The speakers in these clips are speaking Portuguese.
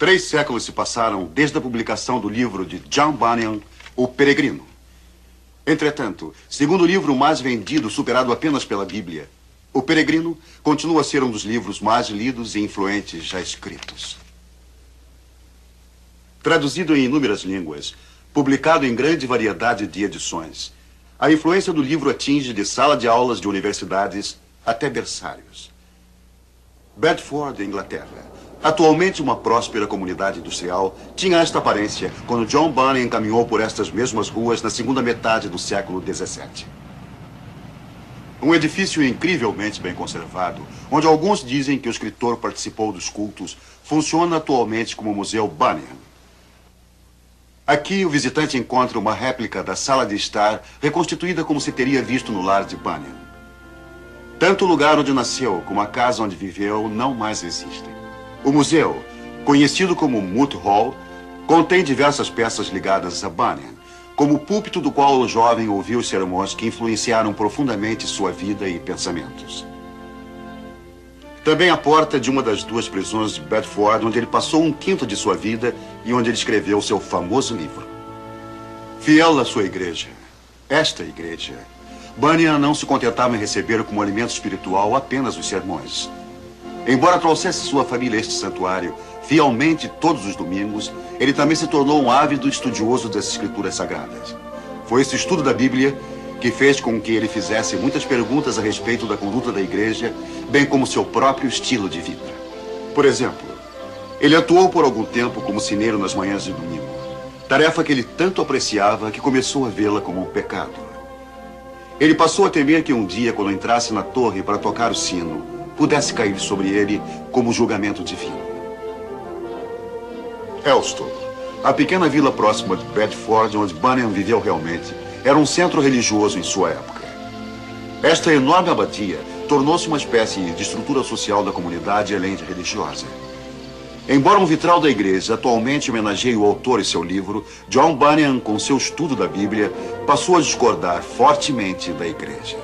3 séculos se passaram desde a publicação do livro de John Bunyan, O Peregrino. Entretanto, segundo o livro mais vendido, superado apenas pela Bíblia, O Peregrino continua a ser um dos livros mais lidos e influentes já escritos. Traduzido em inúmeras línguas, publicado em grande variedade de edições, a influência do livro atinge de sala de aulas de universidades até berçários. Bedford, Inglaterra, atualmente uma próspera comunidade industrial, tinha esta aparência quando John Bunyan caminhou por estas mesmas ruas na segunda metade do século XVII. Um edifício incrivelmente bem conservado, onde alguns dizem que o escritor participou dos cultos, funciona atualmente como o Museu Bunyan. Aqui o visitante encontra uma réplica da sala de estar, reconstituída como se teria visto no lar de Bunyan. Tanto o lugar onde nasceu como a casa onde viveu não mais existem. O museu, conhecido como Moot Hall, contém diversas peças ligadas a Bunyan, como o púlpito do qual o jovem ouviu os sermões que influenciaram profundamente sua vida e pensamentos. Também a porta de uma das 2 prisões de Bedford, onde ele passou 1/5 de sua vida e onde ele escreveu seu famoso livro. Fiel à sua igreja, esta igreja, Bunyan não se contentava em receber como alimento espiritual apenas os sermões. Embora trouxesse sua família a este santuário fielmente todos os domingos, ele também se tornou um ávido estudioso das escrituras sagradas. Foi esse estudo da Bíblia que fez com que ele fizesse muitas perguntas a respeito da conduta da igreja, bem como seu próprio estilo de vida. Por exemplo, ele atuou por algum tempo como sineiro nas manhãs de domingo, tarefa que ele tanto apreciava que começou a vê-la como um pecado. Ele passou a temer que um dia, quando entrasse na torre para tocar o sino, pudesse cair sobre ele como julgamento divino. Elston, a pequena vila próxima de Bedford, onde Bunyan viveu realmente, era um centro religioso em sua época. Esta enorme abadia tornou-se uma espécie de estrutura social da comunidade, além de religiosa. Embora um vitral da igreja atualmente homenageie o autor e seu livro, John Bunyan, com seu estudo da Bíblia, passou a discordar fortemente da igreja.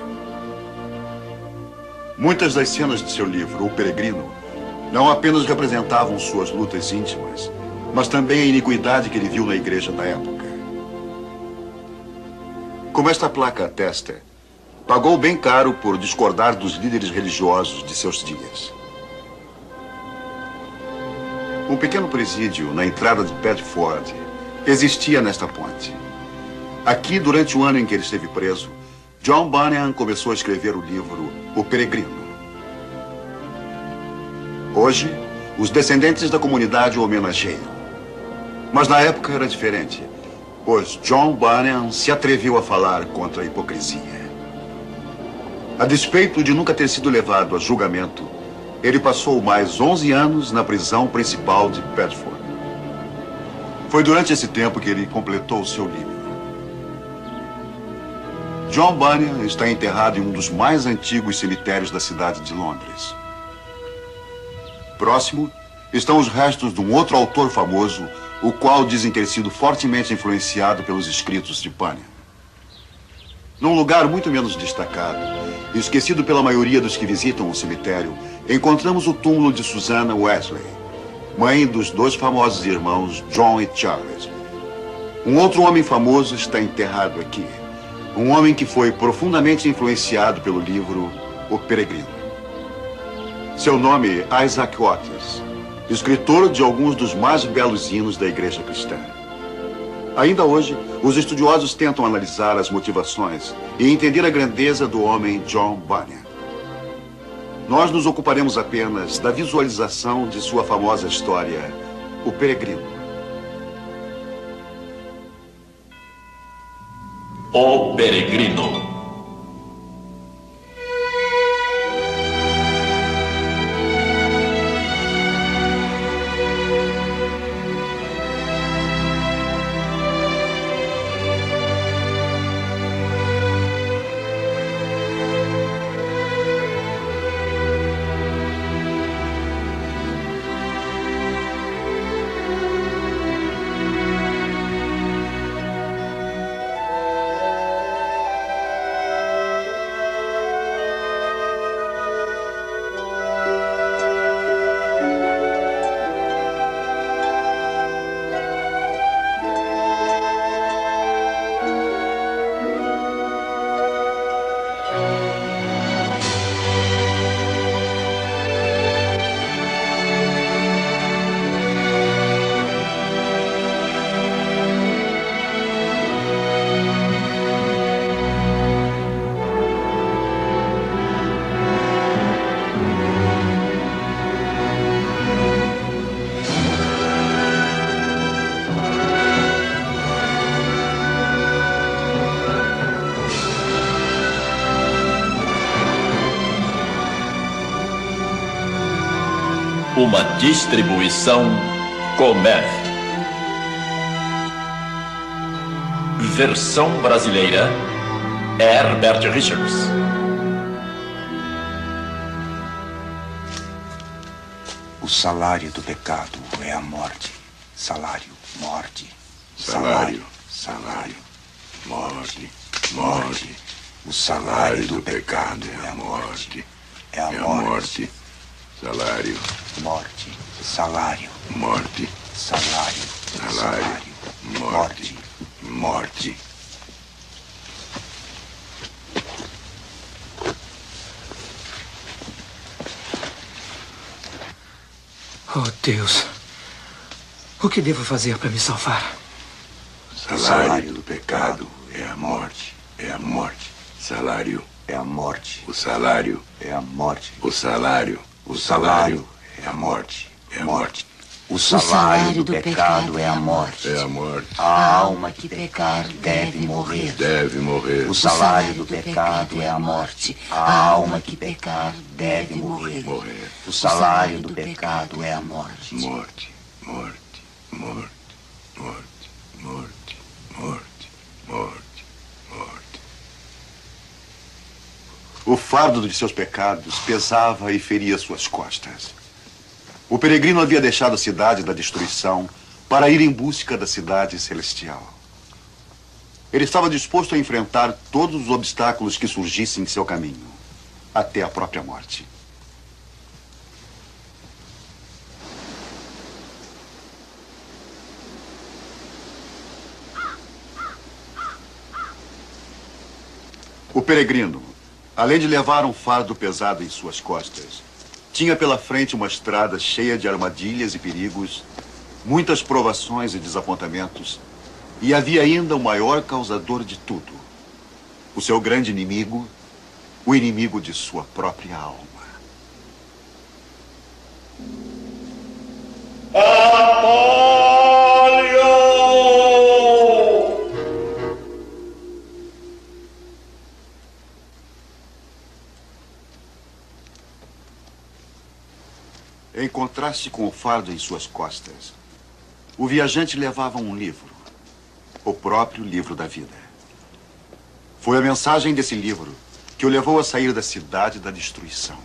Muitas das cenas de seu livro, O Peregrino, não apenas representavam suas lutas íntimas, mas também a iniquidade que ele viu na igreja da época. Como esta placa atesta, pagou bem caro por discordar dos líderes religiosos de seus dias. Um pequeno presídio na entrada de Bedford existia nesta ponte. Aqui, durante o ano em que ele esteve preso, John Bunyan começou a escrever o livro O Peregrino. Hoje, os descendentes da comunidade o homenageiam. Mas na época era diferente, pois John Bunyan se atreveu a falar contra a hipocrisia. A despeito de nunca ter sido levado a julgamento, ele passou mais 11 anos na prisão principal de Bedford. Foi durante esse tempo que ele completou o seu livro. John Bunyan está enterrado em um dos mais antigos cemitérios da cidade de Londres. Próximo estão os restos de um outro autor famoso, o qual dizem ter sido fortemente influenciado pelos escritos de Bunyan. Num lugar muito menos destacado, esquecido pela maioria dos que visitam o cemitério, encontramos o túmulo de Susanna Wesley, mãe dos 2 famosos irmãos John e Charles. Um outro homem famoso está enterrado aqui. Um homem que foi profundamente influenciado pelo livro O Peregrino. Seu nome é Isaac Watts, escritor de alguns dos mais belos hinos da igreja cristã. Ainda hoje, os estudiosos tentam analisar as motivações e entender a grandeza do homem John Bunyan. Nós nos ocuparemos apenas da visualização de sua famosa história, O Peregrino. O Peregrino. Uma distribuição Comer. Versão brasileira Herbert Richards. O salário do pecado é a morte. Salário, morte. Salário, salário, morte, morte. O salário do pecado é a morte. É a morte. Salário, Morte. Salário. morte, Salário. salário, morte, morte. Oh, Deus. O que devo fazer para me salvar? Salário do pecado é a morte, é a morte. Salário, É a morte. o salário, É a morte. o salário, o salário é a morte, é a morte. O salário do pecado é a morte. É a morte, A alma que pecar deve morrer. deve morrer. O salário do pecado é a morte. A alma que pecar deve morrer. Morrer. O salário do pecado é a morte. Morte, morte, morte, morte, morte, morte, morte, morte. O fardo de seus pecados pesava e feria suas costas. O peregrino havia deixado a cidade da destruição para ir em busca da cidade celestial. Ele estava disposto a enfrentar todos os obstáculos que surgissem em seu caminho, até a própria morte. O peregrino, além de levar um fardo pesado em suas costas, tinha pela frente uma estrada cheia de armadilhas e perigos, muitas provações e desapontamentos, e havia ainda o maior causador de tudo, o seu grande inimigo, o inimigo de sua própria alma. Em contraste com o fardo em suas costas, o viajante levava um livro, o próprio livro da vida. Foi a mensagem desse livro que o levou a sair da cidade da destruição.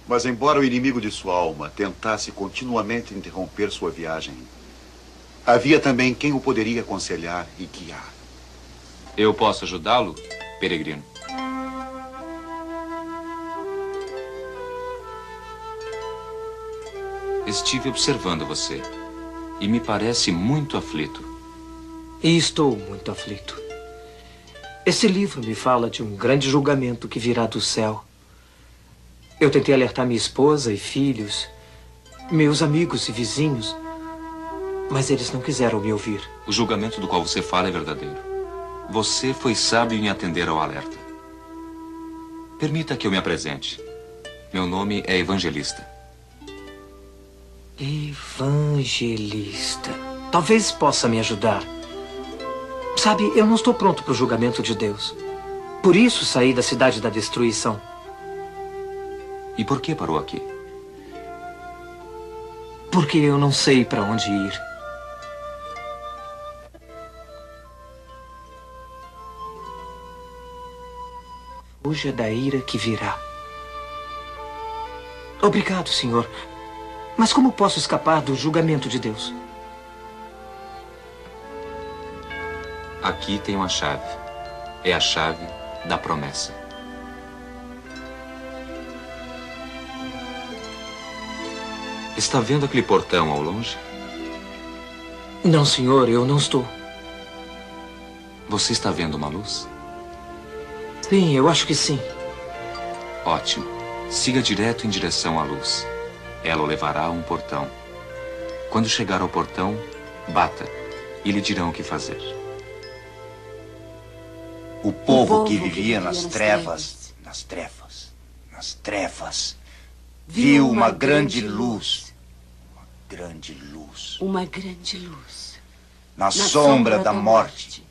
Mas embora o inimigo de sua alma tentasse continuamente interromper sua viagem, havia também quem o poderia aconselhar e guiar. Eu posso ajudá-lo, peregrino? Estive observando você e me parece muito aflito. E estou muito aflito. Esse livro me fala de um grande julgamento que virá do céu. Eu tentei alertar minha esposa e filhos, meus amigos e vizinhos, mas eles não quiseram me ouvir. O julgamento do qual você fala é verdadeiro. Você foi sábio em atender ao alerta. Permita que eu me apresente. Meu nome é Evangelista. Evangelista. Talvez possa me ajudar. Sabe, eu não estou pronto para o julgamento de Deus. Por isso saí da cidade da destruição. E por que parou aqui? Porque eu não sei para onde ir. Fuja da ira que virá. Obrigado, Senhor. Mas como posso escapar do julgamento de Deus? Aqui tem uma chave. É a chave da promessa. Está vendo aquele portão ao longe? Não, senhor, eu não estou. Você está vendo uma luz? Sim, eu acho que sim. Ótimo. Siga direto em direção à luz. Ela o levará a um portão. Quando chegar ao portão, bata e lhe dirão o que fazer. O povo que vivia nas trevas, viu uma grande luz. Uma grande luz. Uma grande luz. Na sombra da morte.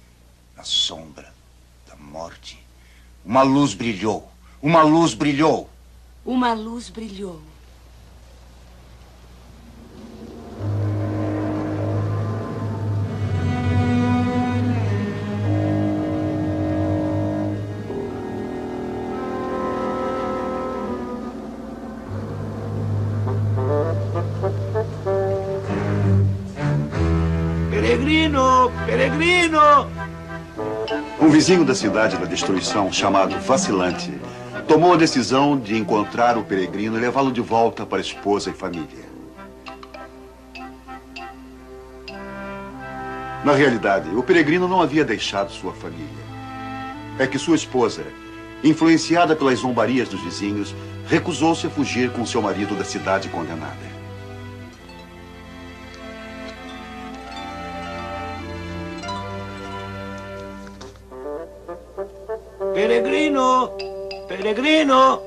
Na sombra da morte. Uma luz brilhou. Uma luz brilhou. Uma luz brilhou. Peregrino! Peregrino! Um vizinho da cidade da destruição, chamado Vacilante, tomou a decisão de encontrar o peregrino e levá-lo de volta para a esposa e família. Na realidade, o peregrino não havia deixado sua família. É que sua esposa, influenciada pelas zombarias dos vizinhos, recusou-se a fugir com seu marido da cidade condenada. Peregrino! Peregrino!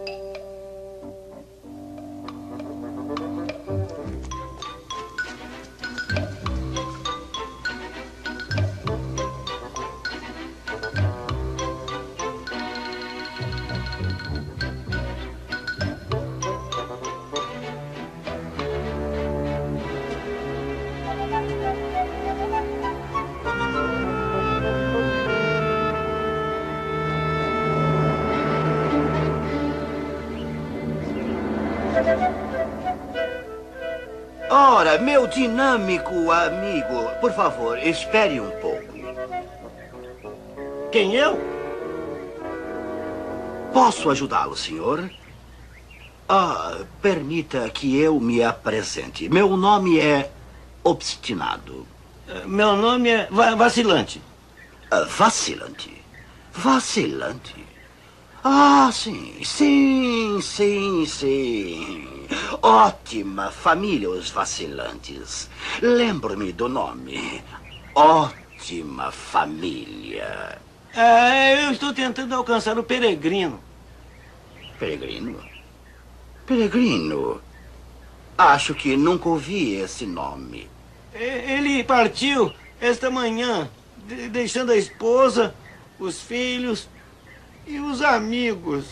Ora, meu dinâmico amigo, por favor, espere um pouco. Quem, eu? Posso ajudá-lo, senhor? Permita que eu me apresente. Meu nome é Obstinado. Meu nome é Vacilante. Vacilante? Vacilante? Ah, sim, sim, sim, sim. Ótima família, os Vacilantes. Lembro-me do nome. Ótima família. Eu estou tentando alcançar o Peregrino. Peregrino? Peregrino? Acho que nunca ouvi esse nome. Ele partiu esta manhã, deixando a esposa, os filhos e os amigos.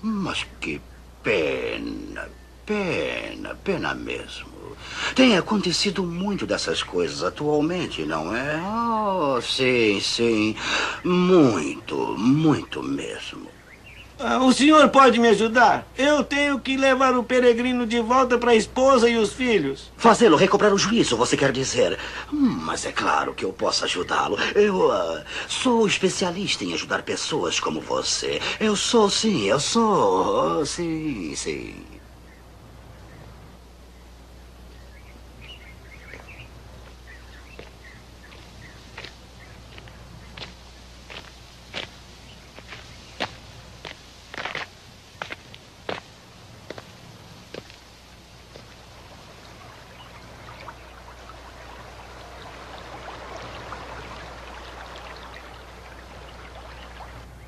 Mas que pena, pena mesmo. Tem acontecido muito dessas coisas atualmente, não é? Oh, sim, sim. Muito mesmo. O senhor pode me ajudar? Eu tenho que levar o Peregrino de volta para a esposa e os filhos. Fazê-lo recobrar o juízo, você quer dizer? Mas é claro que eu posso ajudá-lo. Eu sou especialista em ajudar pessoas como você. Eu sou, sim.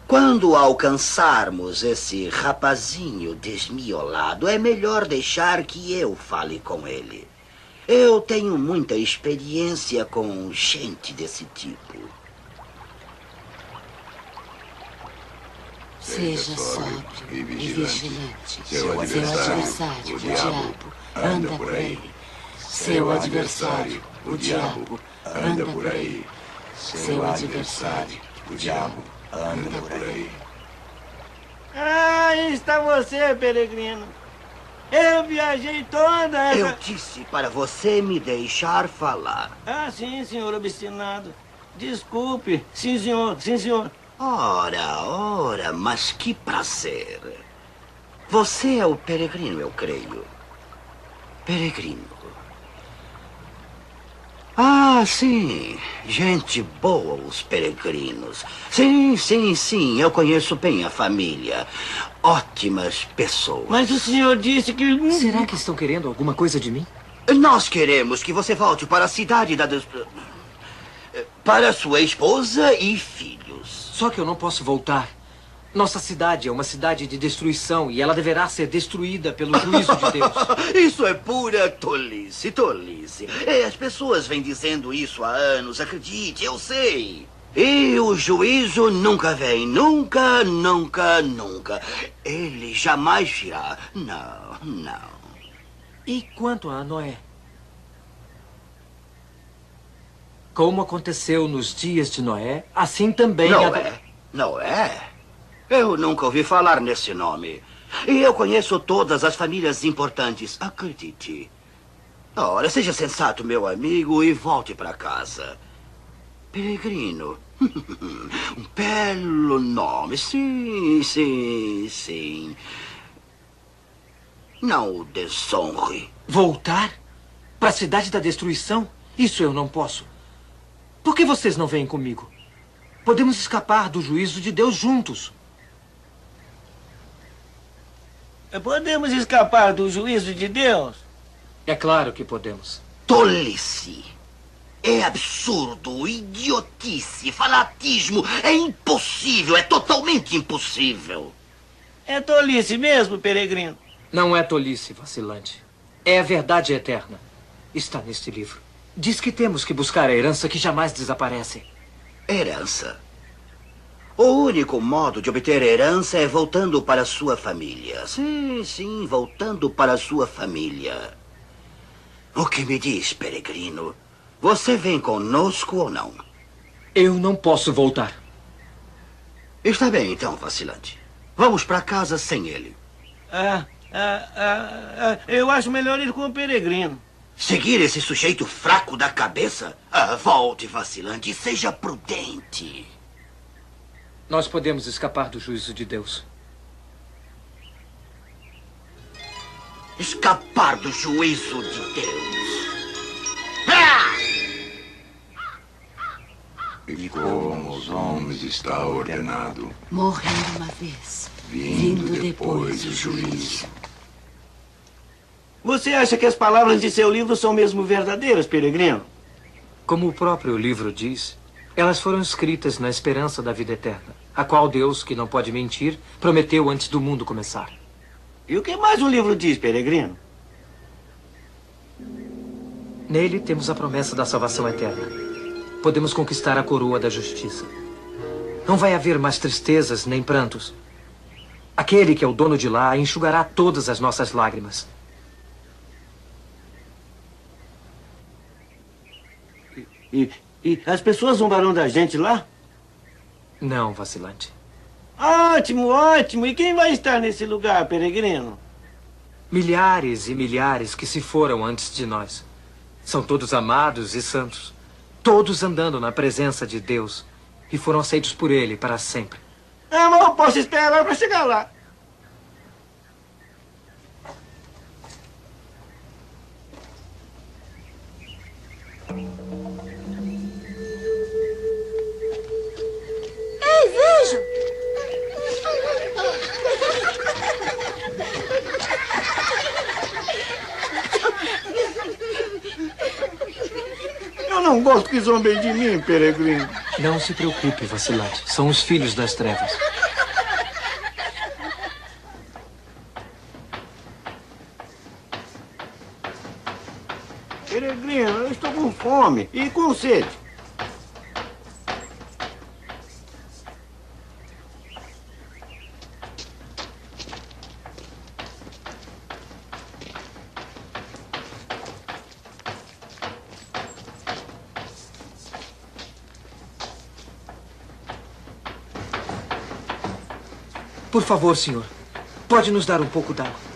Quando alcançarmos esse rapazinho desmiolado, é melhor deixar que eu fale com ele. Eu tenho muita experiência com gente desse tipo. Seja sóbrio e vigilante. Seu adversário, o diabo, anda por aí. Seu adversário, o diabo, anda por aí. Seu adversário, o diabo, anda por aí. Aí está você, Peregrino. Eu viajei toda essa... Eu disse para você me deixar falar. Sim, senhor Obstinado. Desculpe. Sim, senhor. Sim, senhor. Ora, mas que prazer. Você é o Peregrino, eu creio. Peregrino. Sim. Gente boa, os peregrinos. Sim. Eu conheço bem a família. Ótimas pessoas. Mas o senhor disse que... Será que estão querendo alguma coisa de mim? Nós queremos que você volte para a cidade para sua esposa e filhos. Só que eu não posso voltar. Nossa cidade é uma cidade de destruição e ela deverá ser destruída pelo juízo de Deus. Isso é pura tolice, tolice. As pessoas vêm dizendo isso há anos, acredite, eu sei. E o juízo nunca vem, nunca, nunca, nunca. Ele jamais virá. Não, não. E quanto a Noé? Como aconteceu nos dias de Noé, assim também... Noé? Noé? Eu nunca ouvi falar nesse nome. E eu conheço todas as famílias importantes, acredite. Ora, seja sensato, meu amigo, e volte para casa. Peregrino. Um belo nome. Sim, sim, sim. Não o desonre. Voltar? Para a cidade da destruição? Isso eu não posso. Por que vocês não vêm comigo? Podemos escapar do juízo de Deus juntos. Podemos escapar do juízo de Deus? É claro que podemos. Tolice. É absurdo, idiotice, fanatismo. É impossível, é totalmente impossível. É tolice mesmo, peregrino? Não é tolice, vacilante. É a verdade eterna. Está neste livro. Diz que temos que buscar a herança que jamais desaparece. Herança? O único modo de obter herança é voltando para sua família. Sim, sim, voltando para sua família. O que me diz, peregrino? Você vem conosco ou não? Eu não posso voltar. Está bem, então, vacilante. Vamos para casa sem ele. Eu acho melhor ir com o peregrino. Seguir esse sujeito fraco da cabeça? Volte, vacilante, e seja prudente. Nós podemos escapar do juízo de Deus. Escapar do juízo de Deus. E como aos homens está ordenado, Morrer uma vez, vindo depois o juízo. Você acha que as palavras de seu livro são mesmo verdadeiras, peregrino? Como o próprio livro diz, elas foram escritas na esperança da vida eterna, a qual Deus, que não pode mentir, prometeu antes do mundo começar. E o que mais o livro diz, peregrino? Nele temos a promessa da salvação eterna. Podemos conquistar a coroa da justiça. Não vai haver mais tristezas nem prantos. Aquele que é o dono de lá enxugará todas as nossas lágrimas. E as pessoas zombarão da gente lá? Não, vacilante. Ótimo, ótimo. E quem vai estar nesse lugar, peregrino? Milhares e milhares que se foram antes de nós. São todos amados e santos. Todos andando na presença de Deus. E foram aceitos por Ele para sempre. Mas eu posso esperar para chegar lá. Ei, vejam! Eu não gosto que zombem de mim, peregrino. Não se preocupe, vacilante. São os filhos das trevas. Peregrino, eu estou com fome e com sede. Por favor, senhor. Pode nos dar um pouco d'água?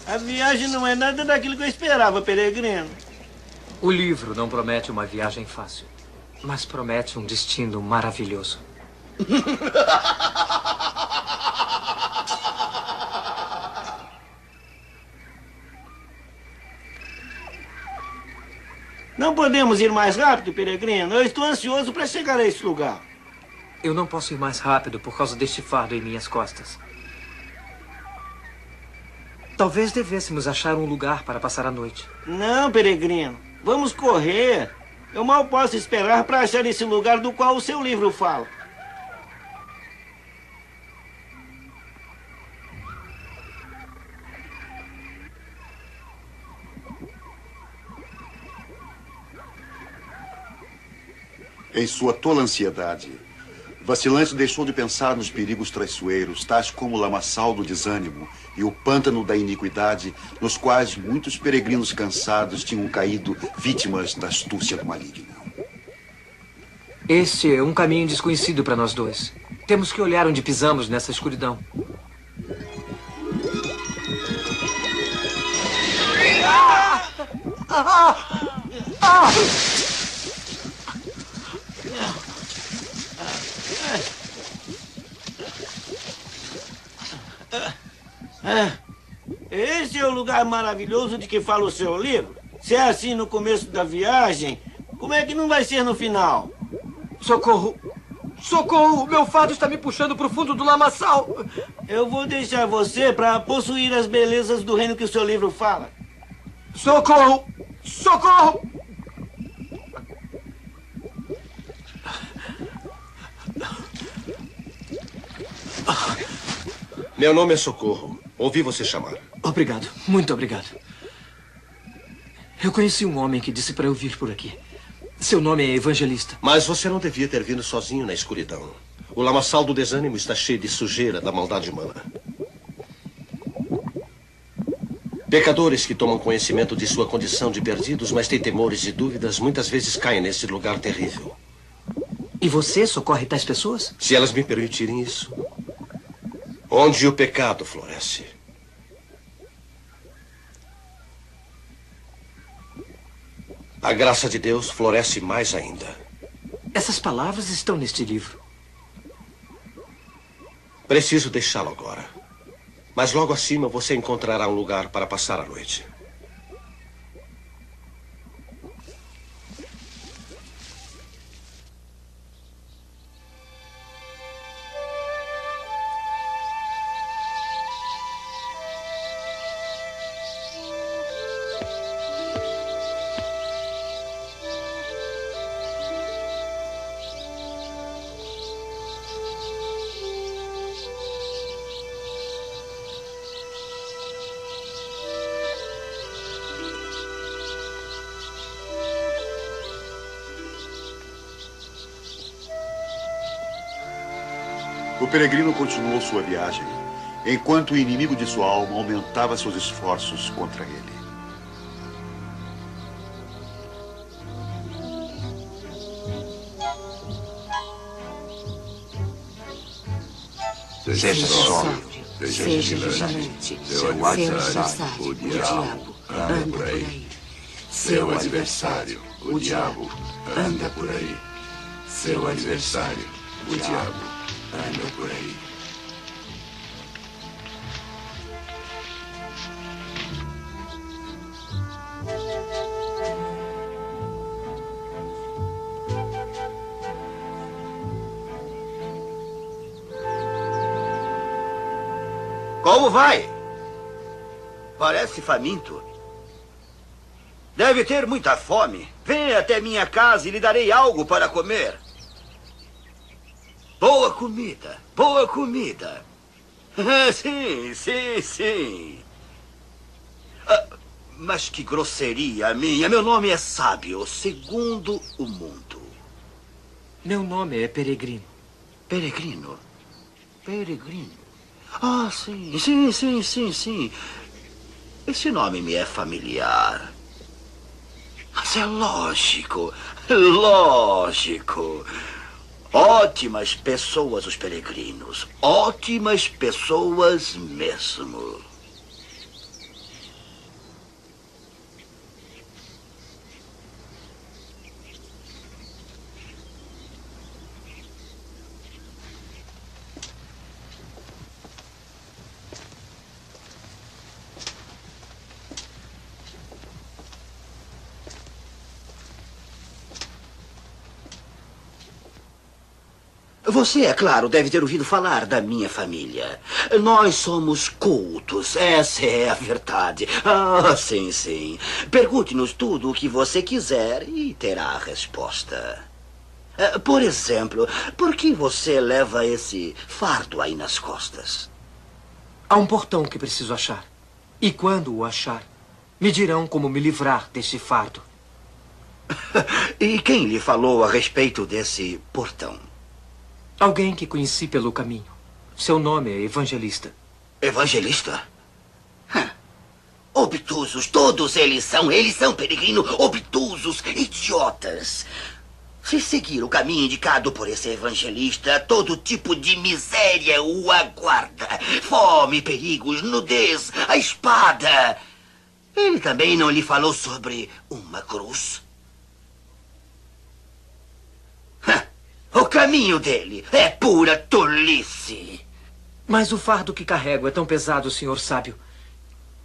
A viagem não é nada daquilo que eu esperava, peregrino. O livro não promete uma viagem fácil, mas promete um destino maravilhoso. Não podemos ir mais rápido, peregrino? Eu estou ansioso para chegar a esse lugar. Eu não posso ir mais rápido por causa deste fardo em minhas costas. Talvez devêssemos achar um lugar para passar a noite. Não, peregrino. Vamos correr. Eu mal posso esperar para achar esse lugar do qual o seu livro fala. Em sua tola ansiedade, Vacilante deixou de pensar nos perigos traiçoeiros, tais como o lamaçal do desânimo e o pântano da iniquidade, nos quais muitos peregrinos cansados tinham caído vítimas da astúcia do maligno. Este é um caminho desconhecido para nós dois. Temos que olhar onde pisamos nessa escuridão. Esse é o lugar maravilhoso de que fala o seu livro? Se é assim no começo da viagem, como é que não vai ser no final? Socorro! Socorro! Meu fardo está me puxando para o fundo do lamaçal! Eu vou deixar você para possuir as belezas do reino que o seu livro fala. Socorro! Socorro! Meu nome é Socorro. Ouvi você chamar. Obrigado. Muito obrigado. Eu conheci um homem que disse para eu vir por aqui. Seu nome é Evangelista. Mas você não devia ter vindo sozinho na escuridão. O lamaçal do desânimo está cheio de sujeira da maldade humana. Pecadores que tomam conhecimento de sua condição de perdidos, mas têm temores e dúvidas, muitas vezes caem nesse lugar terrível. E você socorre tais pessoas? Se elas me permitirem isso. Onde o pecado floresce. A graça de Deus floresce mais ainda. Essas palavras estão neste livro. Preciso deixá-lo agora. Mas logo acima você encontrará um lugar para passar a noite. O peregrino continuou sua viagem, enquanto o inimigo de sua alma aumentava seus esforços contra ele. Seja sóbrio, seja vigilante. Seu adversário, o diabo, anda por aí. Seu adversário, o diabo, anda por aí. Seu adversário, o diabo, anda por aí. Como vai? Parece faminto. Deve ter muita fome. Venha até minha casa e lhe darei algo para comer. Boa comida, boa comida. Sim, sim, sim. Mas que grosseria minha. Meu nome é Sábio, segundo o mundo. Meu nome é Peregrino. Peregrino? Peregrino? Ah, sim, sim, sim, sim, sim. Esse nome me é familiar. Mas é lógico, lógico. Ótimas pessoas, os peregrinos. Ótimas pessoas mesmo. Você, é claro, deve ter ouvido falar da minha família. Nós somos cultos, essa é a verdade. Ah, sim, sim. Pergunte-nos tudo o que você quiser e terá a resposta. Por exemplo, por que você leva esse fardo aí nas costas? Há um portão que preciso achar. E quando o achar, me dirão como me livrar desse fardo. E quem lhe falou a respeito desse portão? Alguém que conheci pelo caminho. Seu nome é Evangelista. Evangelista? Obtusos, todos eles são, Peregrino, obtusos, idiotas. Se seguir o caminho indicado por esse evangelista, todo tipo de miséria o aguarda. Fome, perigos, nudez, a espada. Ele também não lhe falou sobre uma cruz? O caminho dele é pura tolice. Mas o fardo que carrego é tão pesado, senhor sábio,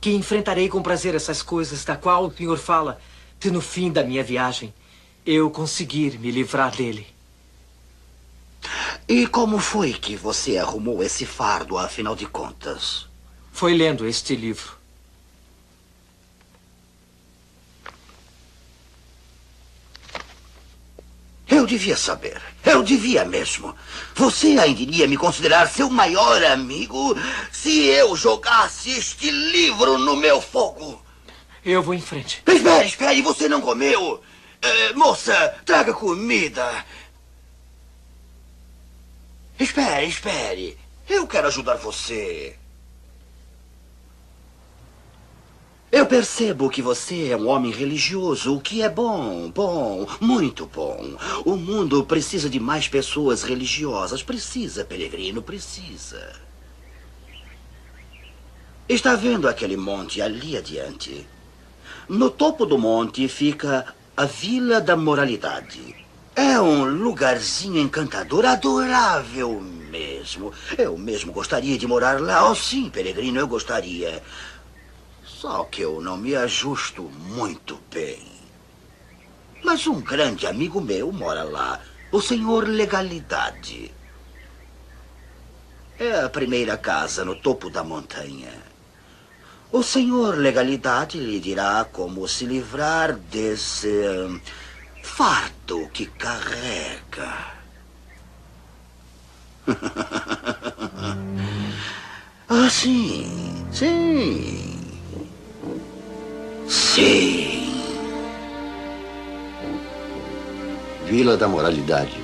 que enfrentarei com prazer essas coisas da qual o senhor fala, se no fim da minha viagem eu conseguir me livrar dele. E como foi que você arrumou esse fardo, afinal de contas? Foi lendo este livro. Eu devia saber. Eu devia mesmo. Você ainda iria me considerar seu maior amigo se eu jogasse este livro no meu fogo. Eu vou em frente. Espere, você não comeu. Moça, traga comida. Espere. Eu quero ajudar você. Eu percebo que você é um homem religioso, o que é bom, muito bom. O mundo precisa de mais pessoas religiosas. Precisa, Peregrino, precisa. Está vendo aquele monte ali adiante? No topo do monte fica a Vila da Moralidade. É um lugarzinho encantador, adorável mesmo. Eu mesmo gostaria de morar lá. Oh, sim, Peregrino, eu gostaria. Só que eu não me ajusto muito bem. Mas um grande amigo meu mora lá, o senhor Legalidade. É a primeira casa no topo da montanha. O senhor Legalidade lhe dirá como se livrar desse fardo que carrega. Ah, sim. Vila da Moralidade.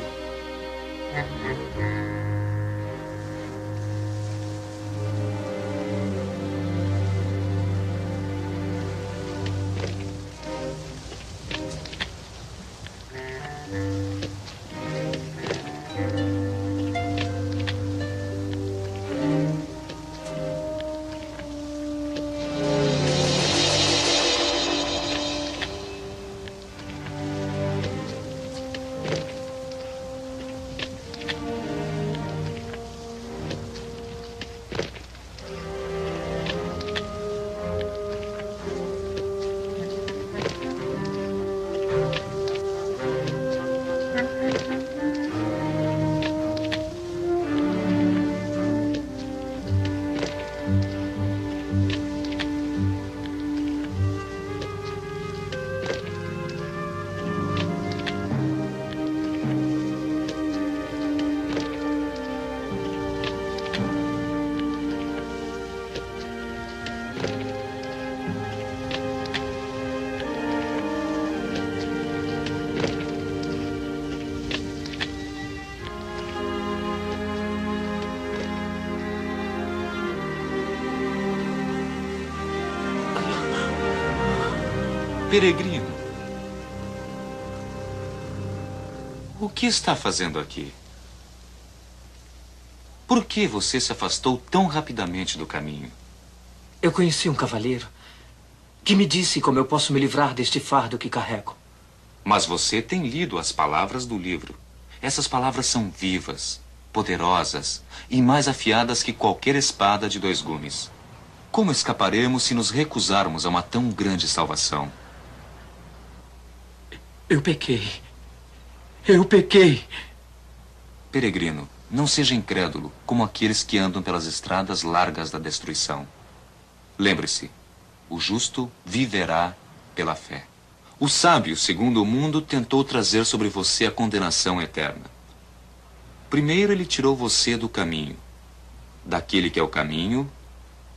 Peregrino, o que está fazendo aqui? Por que você se afastou tão rapidamente do caminho? Eu conheci um cavaleiro que me disse como eu posso me livrar deste fardo que carrego. Mas você tem lido as palavras do livro. Essas palavras são vivas, poderosas e mais afiadas que qualquer espada de 2 gumes. Como escaparemos se nos recusarmos a uma tão grande salvação? Eu pequei. Eu pequei. Peregrino, Não seja incrédulo, como aqueles que andam pelas estradas largas da destruição. Lembre-se, o justo viverá pela fé. O sábio, segundo o mundo, tentou trazer sobre você a condenação eterna. Primeiro ele tirou você do caminho, daquele que é o caminho,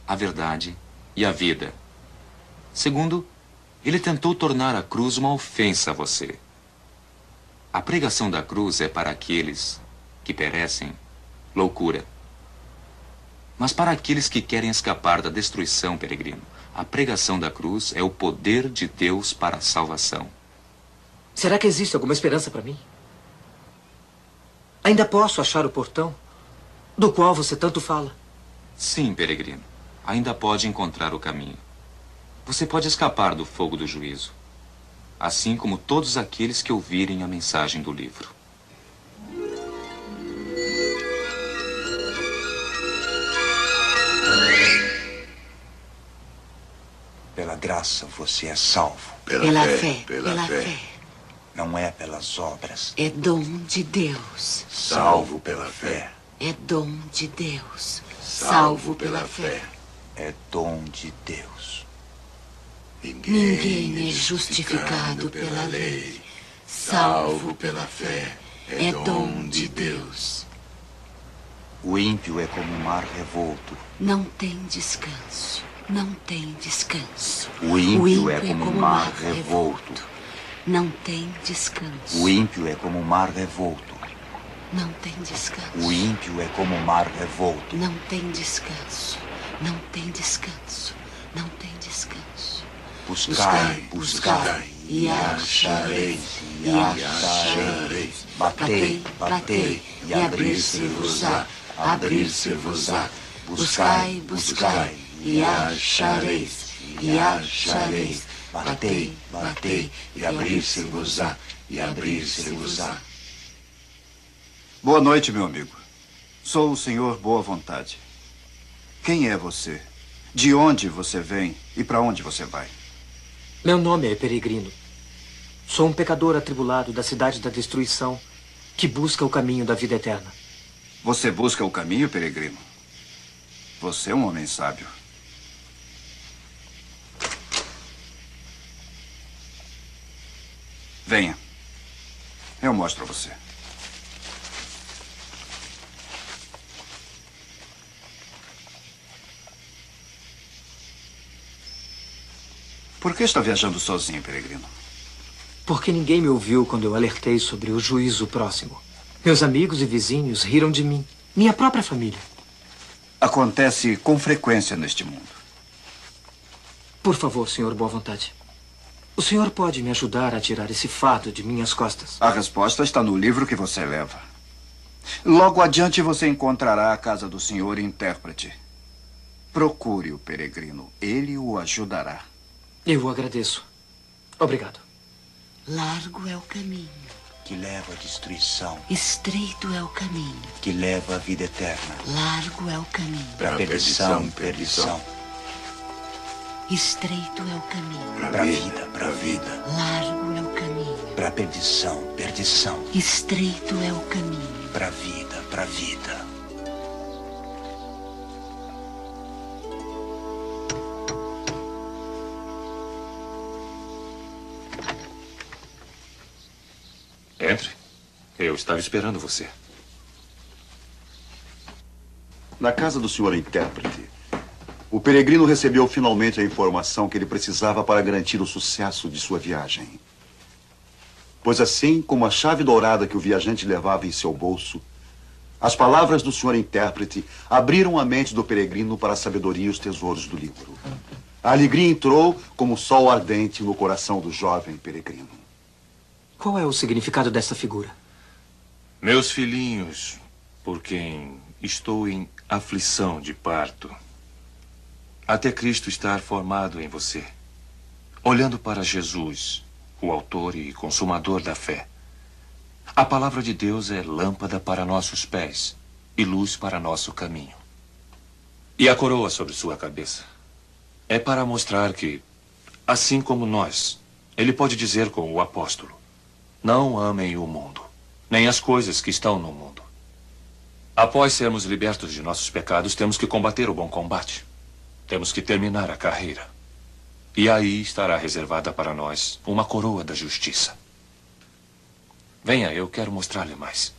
a verdade e a vida. Segundo, ele tentou tornar a cruz uma ofensa a você. A pregação da cruz é para aqueles que perecem, loucura. Mas para aqueles que querem escapar da destruição, peregrino, a pregação da cruz é o poder de Deus para a salvação. Será que existe alguma esperança para mim? Ainda posso achar o portão do qual você tanto fala? Sim, peregrino. Ainda pode encontrar o caminho. Você pode escapar do fogo do juízo, assim como todos aqueles que ouvirem a mensagem do livro. Pela graça você é salvo. Pela fé, pela fé. Não é pelas obras. É dom de Deus. Salvo pela fé. É dom de Deus. Salvo pela fé. É dom de Deus. Ninguém é justificado pela lei. Salvo pela fé. É dom de Deus. O ímpio é como o mar revolto. Não tem descanso. Não tem descanso. O ímpio é como o mar revolto. Não tem descanso. O ímpio é como o mar revolto. Não tem descanso. O ímpio é como o mar revolto. Não tem descanso. Não tem descanso. Não tem descanso. Buscai, buscai, e achareis. e achareis. Batei, batei, e abrir-se-vos-á. Abrir-se-vos-á. Buscai, buscai, e achareis. E achareis. Batei, batei, e abrir-se-vos-á. E abrir-se-vos-á. Boa noite, meu amigo. Sou o senhor Boa Vontade. Quem é você? De onde você vem e para onde você vai? Meu nome é Peregrino. Sou um pecador atribulado da cidade da destruição que busca o caminho da vida eterna. Você busca o caminho, Peregrino? Você é um homem sábio. Venha. Eu mostro a você. Por que está viajando sozinho, Peregrino? Porque ninguém me ouviu quando eu alertei sobre o juízo próximo. Meus amigos e vizinhos riram de mim. Minha própria família. Acontece com frequência neste mundo. Por favor, senhor Boa Vontade. O senhor pode me ajudar a tirar esse fardo de minhas costas? A resposta está no livro que você leva. Logo adiante você encontrará a casa do senhor intérprete. Procure-o, Peregrino. Ele o ajudará. Eu o agradeço. Obrigado. Largo é o caminho que leva à destruição. Estreito é o caminho que leva à vida eterna. Largo é o caminho para perdição, perdição. Estreito é o caminho para vida, para vida. Largo é o caminho para perdição, perdição. Estreito é o caminho para vida, para vida. Entre. Eu estava esperando você. Na casa do senhor intérprete, o peregrino recebeu finalmente a informação que ele precisava para garantir o sucesso de sua viagem. Pois assim como a chave dourada que o viajante levava em seu bolso, as palavras do senhor intérprete abriram a mente do peregrino para a sabedoria e os tesouros do livro. A alegria entrou como sol ardente no coração do jovem peregrino. Qual é o significado dessa figura? Meus filhinhos, por quem estou em aflição de parto, até Cristo estar formado em você, olhando para Jesus, o autor e consumador da fé. A palavra de Deus é lâmpada para nossos pés e luz para nosso caminho. E a coroa sobre sua cabeça é para mostrar que, assim como nós, ele pode dizer com o apóstolo: não amem o mundo, nem as coisas que estão no mundo. Após sermos libertos de nossos pecados, temos que combater o bom combate. Temos que terminar a carreira. E aí estará reservada para nós uma coroa da justiça. Venha, eu quero mostrar-lhe mais.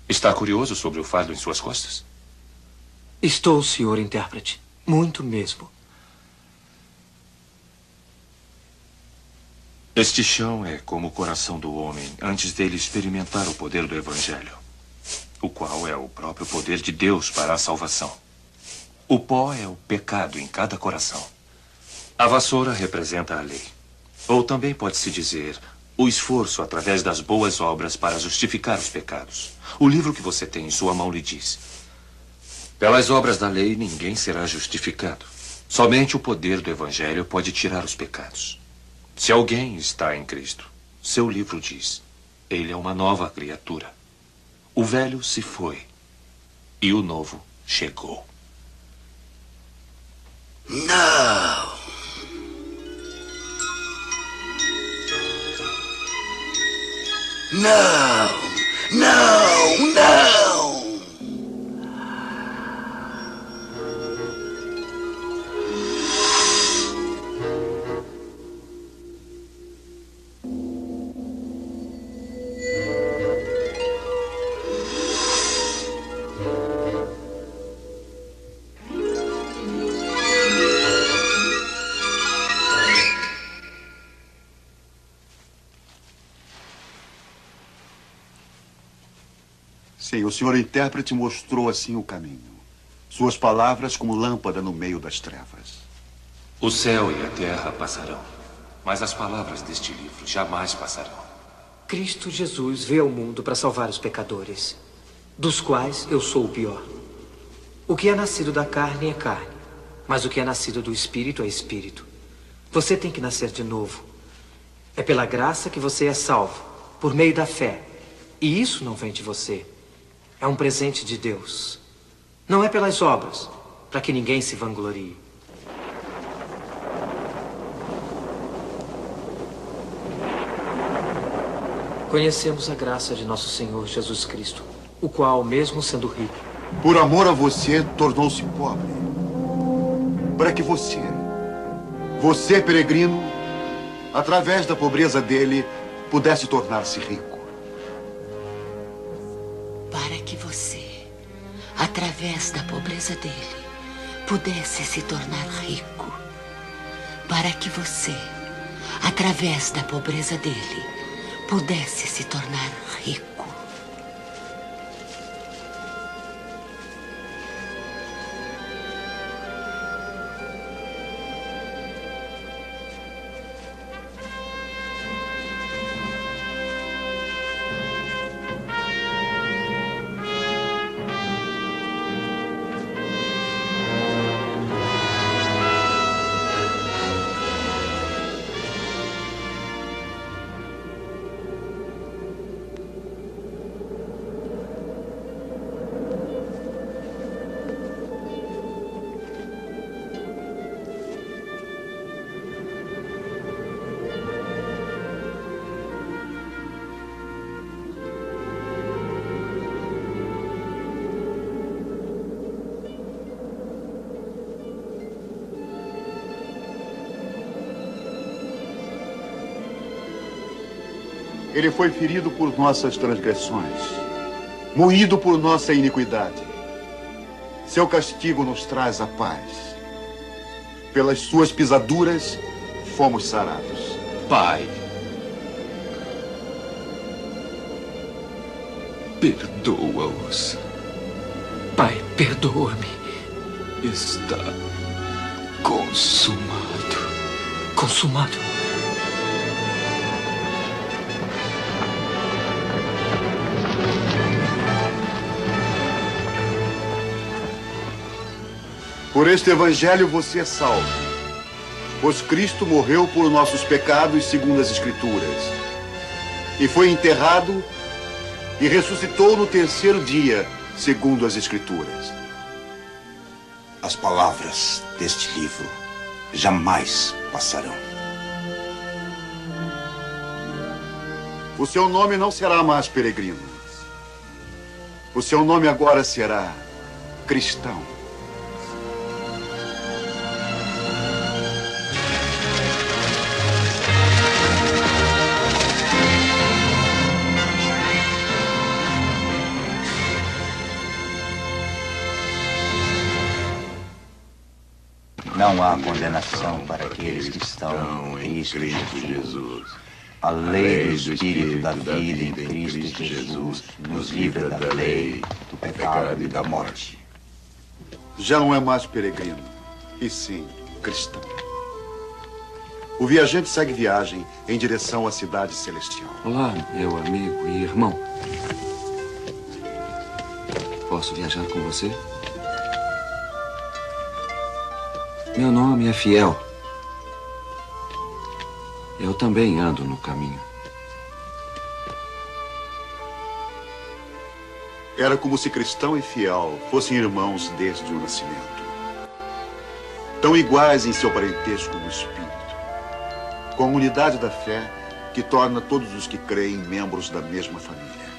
Está curioso sobre o fardo em suas costas? Estou, senhor intérprete. Muito mesmo. Este chão é como o coração do homem antes dele experimentar o poder do Evangelho, o qual é o próprio poder de Deus para a salvação. O pó é o pecado em cada coração. A vassoura representa a lei. Ou também pode-se dizer o esforço através das boas obras para justificar os pecados. O livro que você tem em sua mão lhe diz: pelas obras da lei ninguém será justificado. Somente o poder do Evangelho pode tirar os pecados. Se alguém está em Cristo, seu livro diz, ele é uma nova criatura. O velho se foi e o novo chegou. Não! Não! Não! Não! Sim, o senhor intérprete mostrou assim o caminho. Suas palavras como lâmpada no meio das trevas. O céu e a terra passarão, mas as palavras deste livro jamais passarão. Cristo Jesus veio ao mundo para salvar os pecadores, dos quais eu sou o pior. O que é nascido da carne é carne, mas o que é nascido do Espírito é Espírito. Você tem que nascer de novo. É pela graça que você é salvo, por meio da fé. E isso não vem de você. É um presente de Deus. Não é pelas obras, para que ninguém se vanglorie. Conhecemos a graça de nosso Senhor Jesus Cristo, o qual, mesmo sendo rico, por amor a você, tornou-se pobre. Para que você, peregrino, através da pobreza dele, pudesse tornar-se rico. Para que você, através da pobreza dele, pudesse se tornar rico. Para que você, através da pobreza dele, pudesse se tornar rico. Ele foi ferido por nossas transgressões, moído por nossa iniquidade. Seu castigo nos traz a paz. Pelas suas pisaduras, fomos sarados. Pai, perdoa-os. Pai, perdoa-me. Está consumado. Consumado? Por este evangelho você é salvo, pois Cristo morreu por nossos pecados segundo as Escrituras, e foi enterrado e ressuscitou no terceiro dia segundo as Escrituras. As palavras deste livro jamais passarão. O seu nome não será mais peregrino. O seu nome agora será cristão. Não há condenação para aqueles que estão em Cristo Jesus. A lei do Espírito da vida em Cristo Jesus nos livra da lei, do pecado e da morte. Já não é mais peregrino, e sim cristão. O viajante segue viagem em direção à cidade celestial. Olá, meu amigo e irmão. Posso viajar com você? Meu nome é Fiel. Eu também ando no caminho. Era como se cristão e fiel fossem irmãos desde o nascimento. Tão iguais em seu parentesco no espírito, com a unidade da fé que torna todos os que creem membros da mesma família.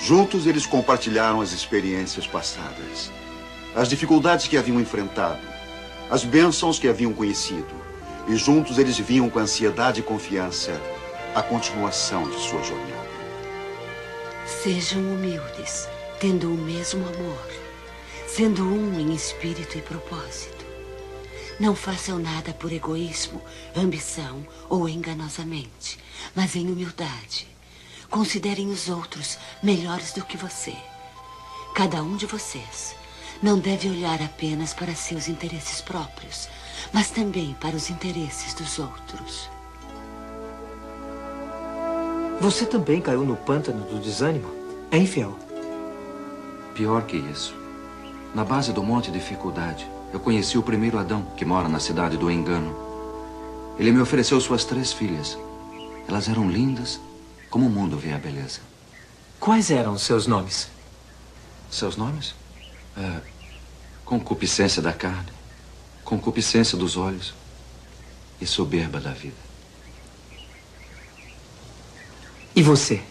Juntos eles compartilharam as experiências passadas, as dificuldades que haviam enfrentado, as bênçãos que haviam conhecido, e juntos eles viam com ansiedade e confiança a continuação de sua jornada. Sejam humildes, tendo o mesmo amor, sendo um em espírito e propósito. Não façam nada por egoísmo, ambição ou enganosamente, mas em humildade. Considerem os outros melhores do que você. Cada um de vocês não deve olhar apenas para seus interesses próprios, mas também para os interesses dos outros. Você também caiu no pântano do desânimo? É infiel. Pior que isso. Na base do monte de dificuldade, eu conheci o primeiro Adão, que mora na cidade do engano. Ele me ofereceu suas 3 filhas. Elas eram lindas, como o mundo vê a beleza. Quais eram seus nomes? Seus nomes? Concupiscência da carne, concupiscência dos olhos e soberba da vida. E você?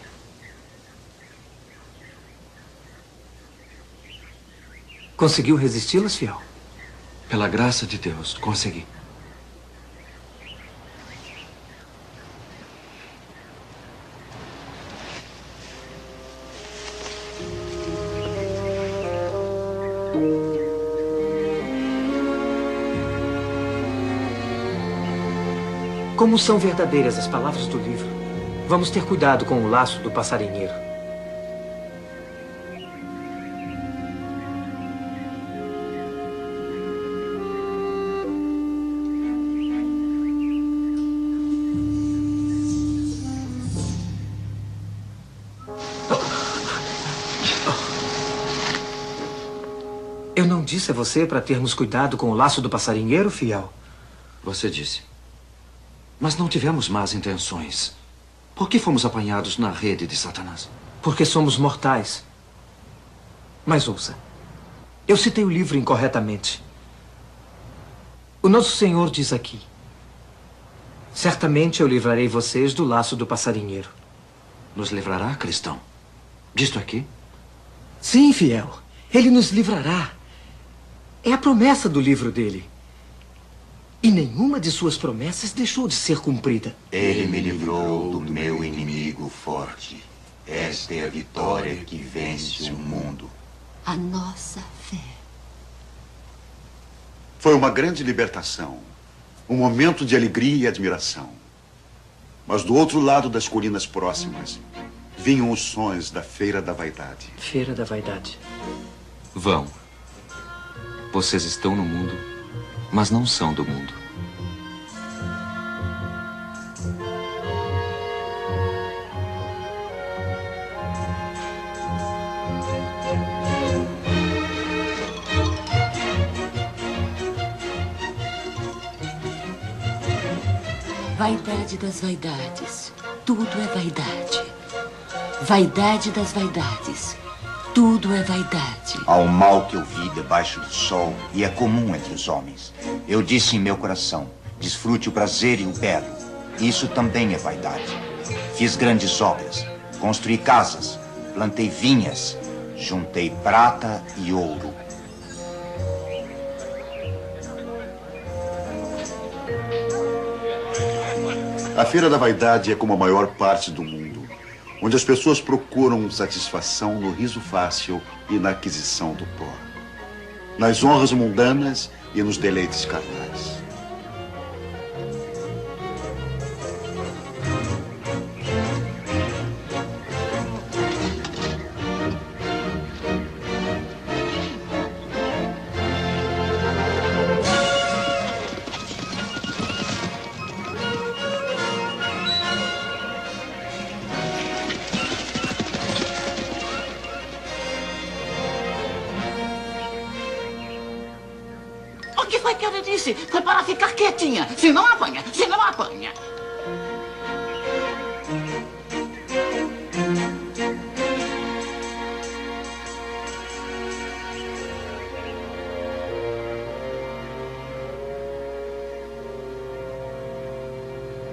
Conseguiu resisti-las, Fiel? Pela graça de Deus, consegui. Como são verdadeiras as palavras do livro, vamos ter cuidado com o laço do passarinheiro. Eu não disse a você para termos cuidado com o laço do passarinheiro, Fiel? Você disse. Mas não tivemos más intenções. Por que fomos apanhados na rede de Satanás? Porque somos mortais. Mas ouça, eu citei o livro incorretamente. O nosso Senhor diz aqui: certamente eu livrarei vocês do laço do passarinheiro. Nos livrará, cristão? Disto aqui? Sim, Fiel. Ele nos livrará. É a promessa do livro dele. E nenhuma de suas promessas deixou de ser cumprida. Ele me livrou do meu inimigo forte. Esta é a vitória que vence o mundo. A nossa fé. Foi uma grande libertação. Um momento de alegria e admiração. Mas do outro lado das colinas próximas, vinham os sons da Feira da Vaidade. Feira da Vaidade. Vão. Vocês estão no mundo, mas não são do mundo. Vaidade das vaidades. Tudo é vaidade. Vaidade das vaidades. Tudo é vaidade. Há o mal que eu vi debaixo do sol e é comum entre os homens. Eu disse em meu coração: desfrute o prazer e o belo. Isso também é vaidade. Fiz grandes obras, construí casas, plantei vinhas, juntei prata e ouro. A Feira da Vaidade é como a maior parte do mundo, onde as pessoas procuram satisfação no riso fácil e na aquisição do pó, nas honras mundanas e nos deleites carnais. O que foi que ele disse? Foi para ficar quietinha. Se não apanha, se não apanha.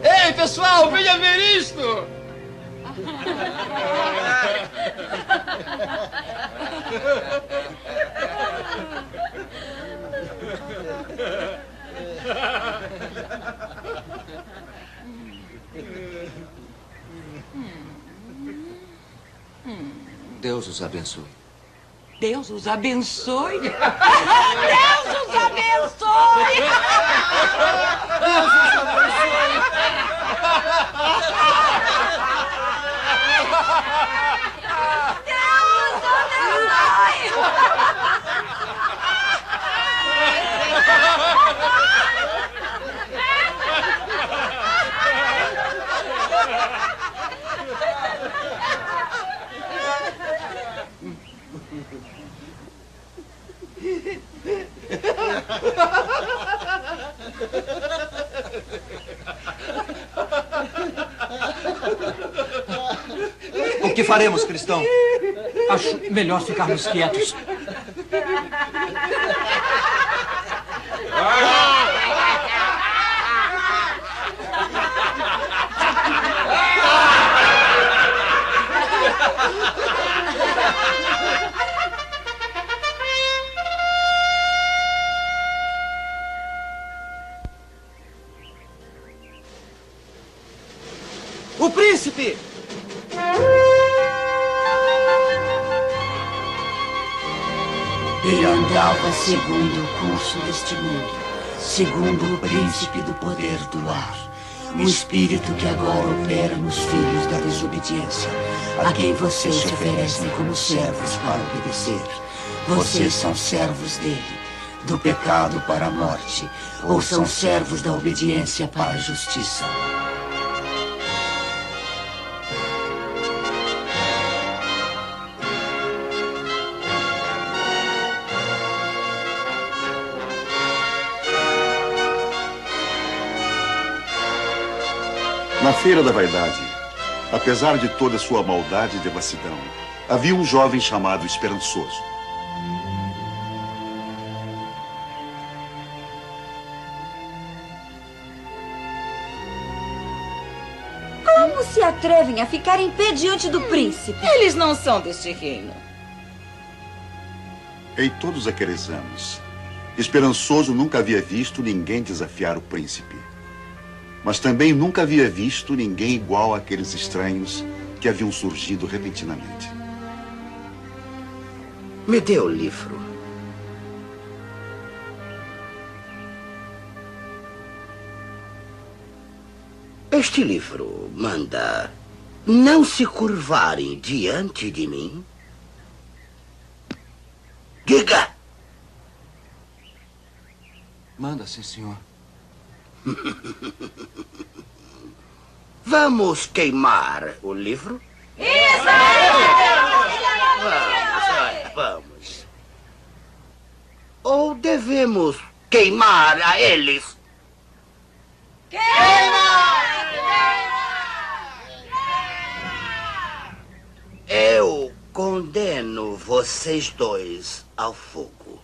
Ei, pessoal, venha ver isto! Deus os abençoe. Deus os abençoe. Deus os abençoe. Deus os abençoe. O que faremos, cristão? Acho melhor ficarmos quietos. O príncipe! Ele andava segundo o curso deste mundo, segundo o príncipe do poder do ar, o espírito que agora opera nos filhos da desobediência, a quem vocês se oferecem como servos para obedecer. Vocês são servos dele, do pecado para a morte, ou são servos da obediência para a justiça. Na Feira da Vaidade, apesar de toda sua maldade e devassidão, havia um jovem chamado Esperançoso. Como se atrevem a ficar em pé diante do príncipe? Eles não são deste reino. Em todos aqueles anos, Esperançoso nunca havia visto ninguém desafiar o príncipe. Mas também nunca havia visto ninguém igual àqueles estranhos que haviam surgido repentinamente. Me dê o livro. Este livro manda não se curvarem diante de mim. Diga! Manda, sim, senhor. Vamos queimar o livro? Isso! Vamos. Ou devemos queimar a eles? Eu condeno vocês dois ao fogo.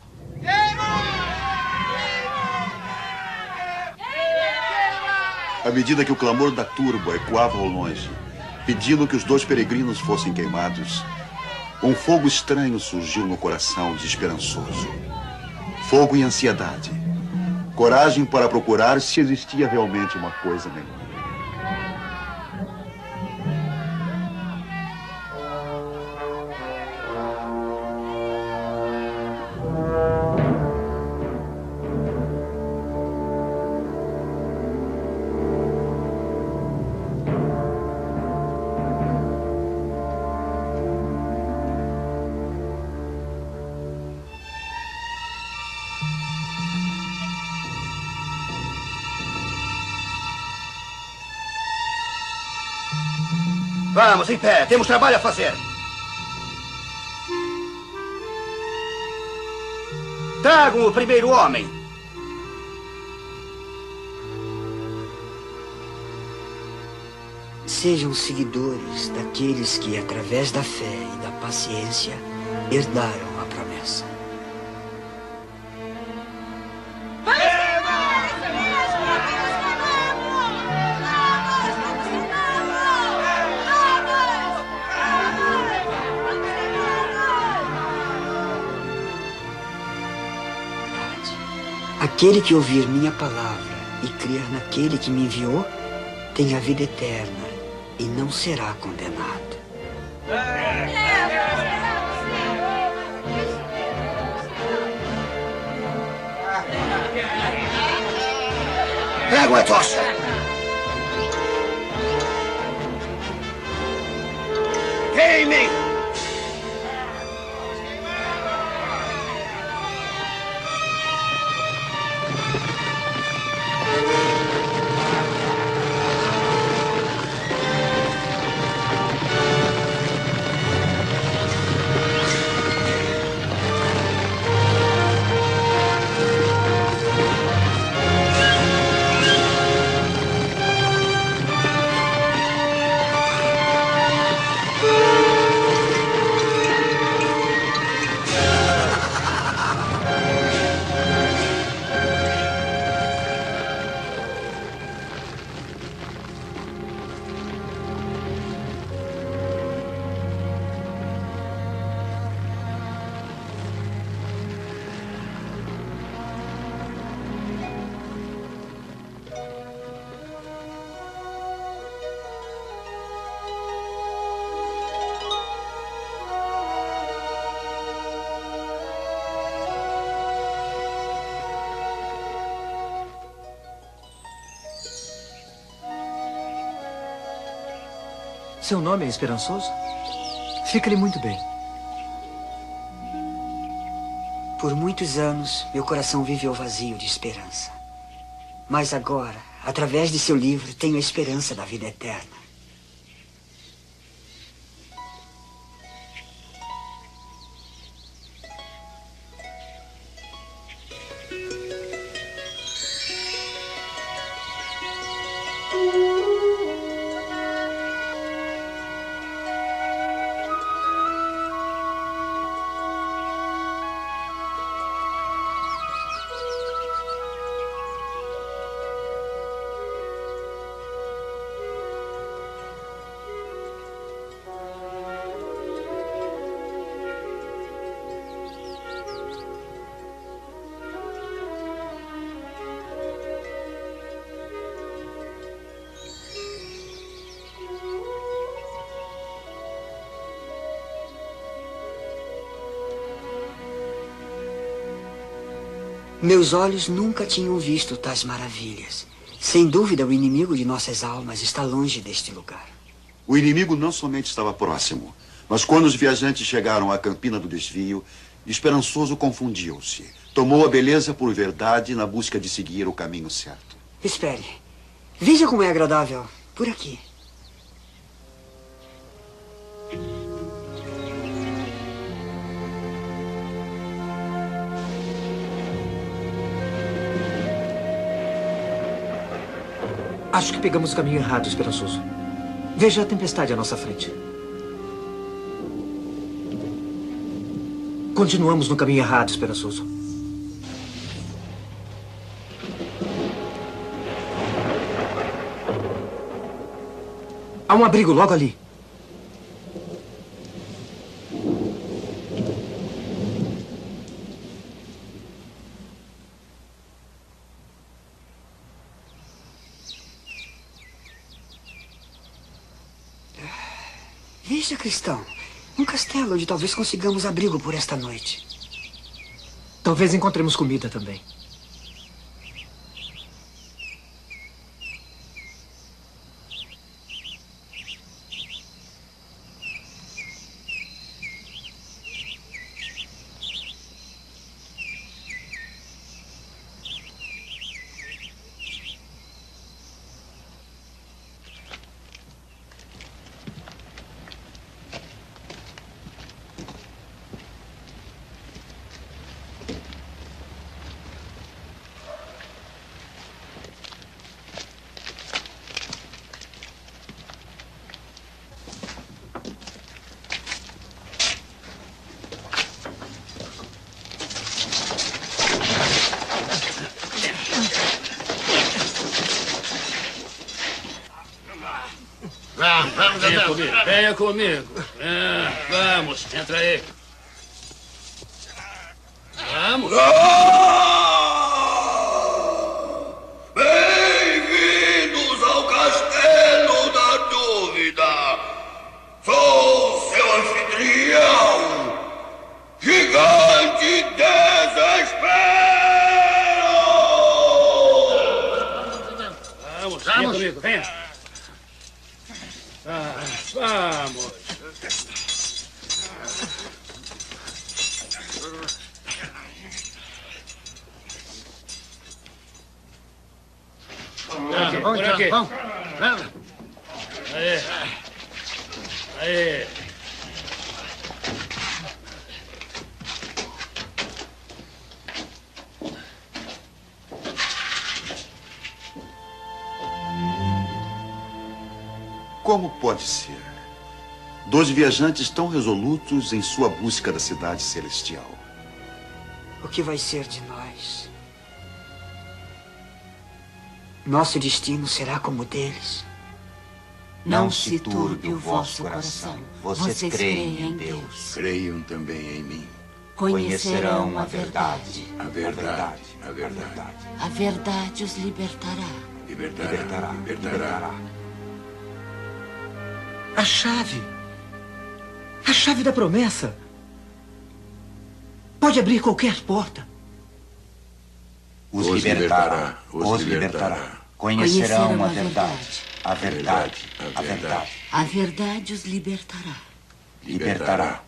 À medida que o clamor da turba ecoava ao longe, pedindo que os dois peregrinos fossem queimados, um fogo estranho surgiu no coração desesperançoso. Fogo e ansiedade. Coragem para procurar se existia realmente uma coisa melhor. Vamos, em pé. Temos trabalho a fazer. Tragam o primeiro homem. Sejam seguidores daqueles que, através da fé e da paciência, herdaram a promessa. Aquele que ouvir minha palavra e crer naquele que me enviou, tem a vida eterna e não será condenado. Pega a tocha! Queimem! Seu nome é Esperançoso? Fica-lhe muito bem. Por muitos anos, meu coração viveu vazio de esperança. Mas agora, através de seu livro, tenho a esperança da vida eterna. Meus olhos nunca tinham visto tais maravilhas. Sem dúvida, o inimigo de nossas almas está longe deste lugar. O inimigo não somente estava próximo, mas quando os viajantes chegaram à campina do desvio, Esperançoso confundiu-se. Tomou a beleza por verdade na busca de seguir o caminho certo. Espere. Veja como é agradável. Por aqui. Acho que pegamos o caminho errado, Esperançoso. Veja a tempestade à nossa frente. Continuamos no caminho errado, Esperançoso. Há um abrigo logo ali. Veja, Cristão. Um castelo onde talvez consigamos abrigo por esta noite. Talvez encontremos comida também. Vamos, venha comigo. Venha comigo. Vamos, entra aí. Vamos. Bem-vindos ao Castelo da Dúvida. Sou seu anfitrião, Gigante Desespero. Vamos, venha comigo, venha. Vamos. Por aqui. Vamos. Aí. Aí. Como pode ser? Dois viajantes tão resolutos em sua busca da cidade celestial. O que vai ser de nós? Nosso destino será como o deles. Não se turbe o vosso coração. Vocês creem em Deus. Creiam também em mim. Conhecerão a verdade. A verdade. A verdade. A verdade os libertará. Libertará. A chave. A chave da promessa. Pode abrir qualquer porta. Os libertará. Conhecerão a verdade. A verdade. A verdade os libertará. Libertará.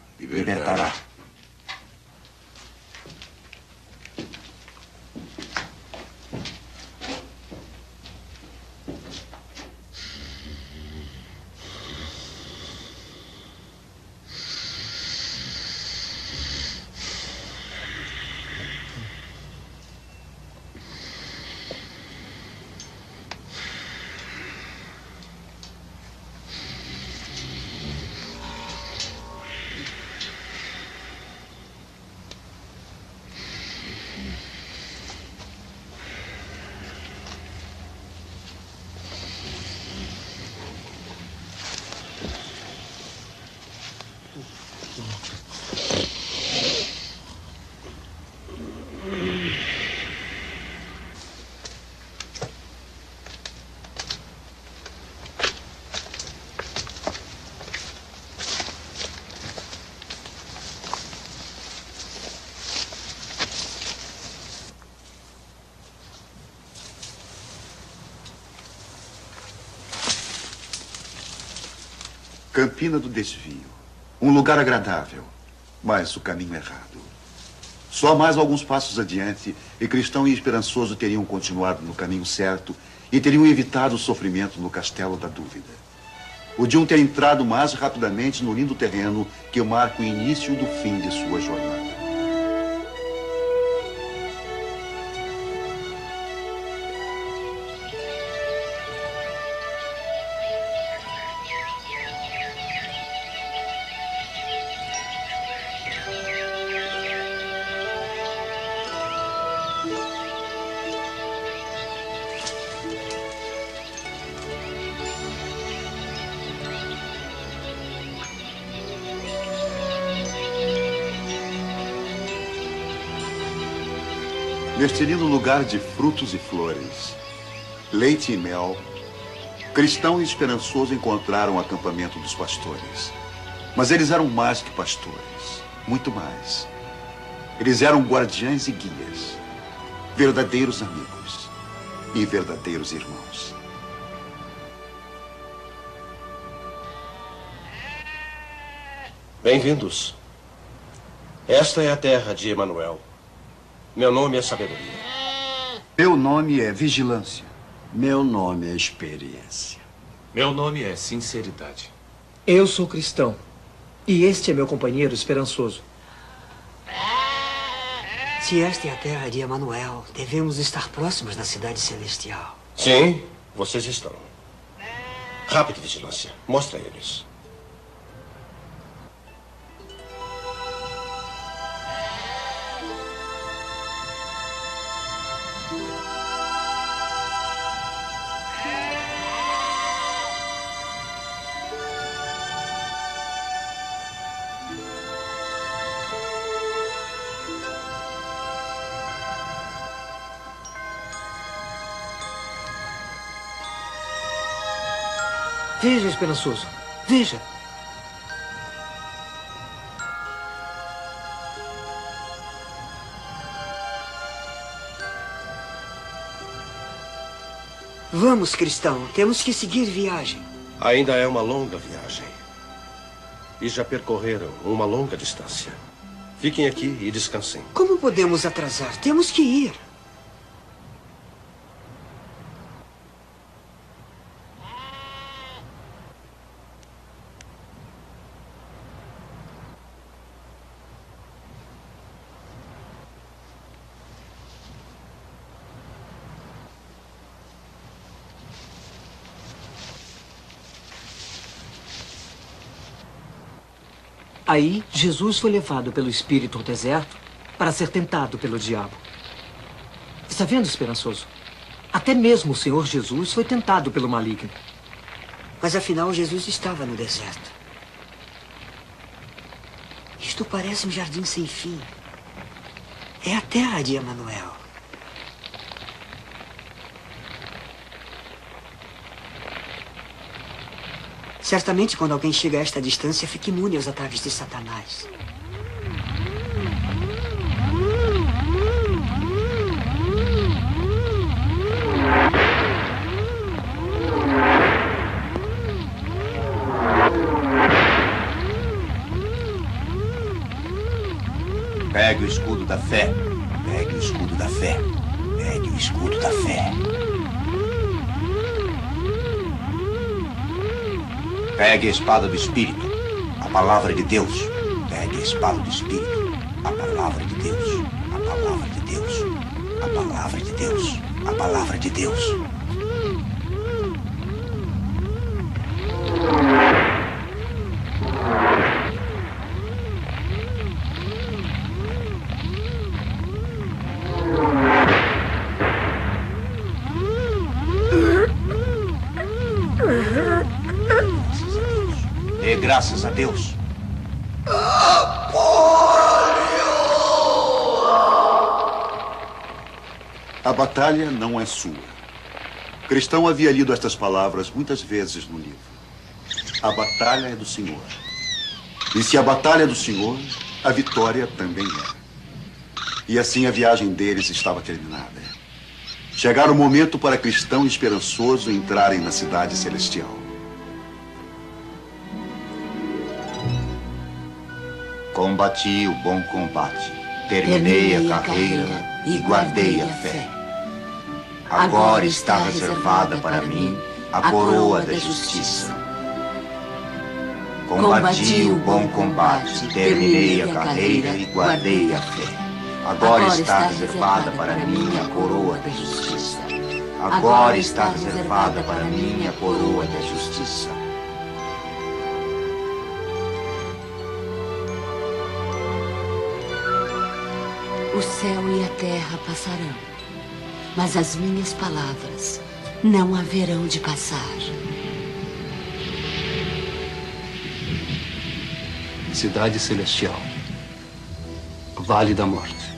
Campina do Desvio. Um lugar agradável, mas o caminho errado. Só mais alguns passos adiante e Cristão e Esperançoso teriam continuado no caminho certo e teriam evitado o sofrimento no Castelo da Dúvida. Podiam ter entrado mais rapidamente no lindo terreno que marca o início do fim de sua jornada. Neste lindo lugar de frutos e flores, leite e mel, Cristão e Esperançoso encontraram o acampamento dos pastores. Mas eles eram mais que pastores, muito mais. Eles eram guardiães e guias, verdadeiros amigos e verdadeiros irmãos. Bem-vindos. Esta é a terra de Emanuel. Meu nome é Sabedoria. Meu nome é Vigilância. Meu nome é Experiência. Meu nome é Sinceridade. Eu sou cristão. E este é meu companheiro Esperançoso. Se esta é a terra de Emanuel, devemos estar próximos da cidade celestial. Sim, vocês estão. Rápido, Vigilância. Mostra a eles. Veja, Esperançoso. Veja. Vamos, Cristão. Temos que seguir viagem. Ainda é uma longa viagem. E já percorreram uma longa distância. Fiquem aqui e descansem. Como podemos atrasar? Temos que ir. Aí, Jesus foi levado pelo Espírito ao deserto para ser tentado pelo diabo. Está vendo, Esperançoso? Até mesmo o Senhor Jesus foi tentado pelo maligno. Mas afinal, Jesus estava no deserto. Isto parece um jardim sem fim. É a terra de Emanuel. Certamente, quando alguém chega a esta distância, fica imune aos ataques de Satanás. Pegue o escudo da fé. Pegue o escudo da fé. Pegue o escudo da fé. Pegue a espada do Espírito, a palavra de Deus. Pegue a espada do Espírito, a palavra de Deus. A palavra de Deus. A palavra de Deus. A palavra de Deus. Dê graças a Deus. A batalha não é sua. Cristão havia lido estas palavras muitas vezes no livro. A batalha é do Senhor. E se a batalha é do Senhor, a vitória também é. E assim a viagem deles estava terminada. Chegara o momento para Cristão e Esperançoso entrarem na cidade celestial. Combati o bom combate, terminei a carreira e guardei a fé. Agora está reservada para mim a coroa da justiça. Combati o bom combate, terminei a carreira e guardei a fé. Agora está reservada para mim a coroa da justiça. Agora está reservada para mim a coroa da justiça. O céu e a terra passarão, mas as minhas palavras não haverão de passar. Cidade Celestial. Vale da Morte.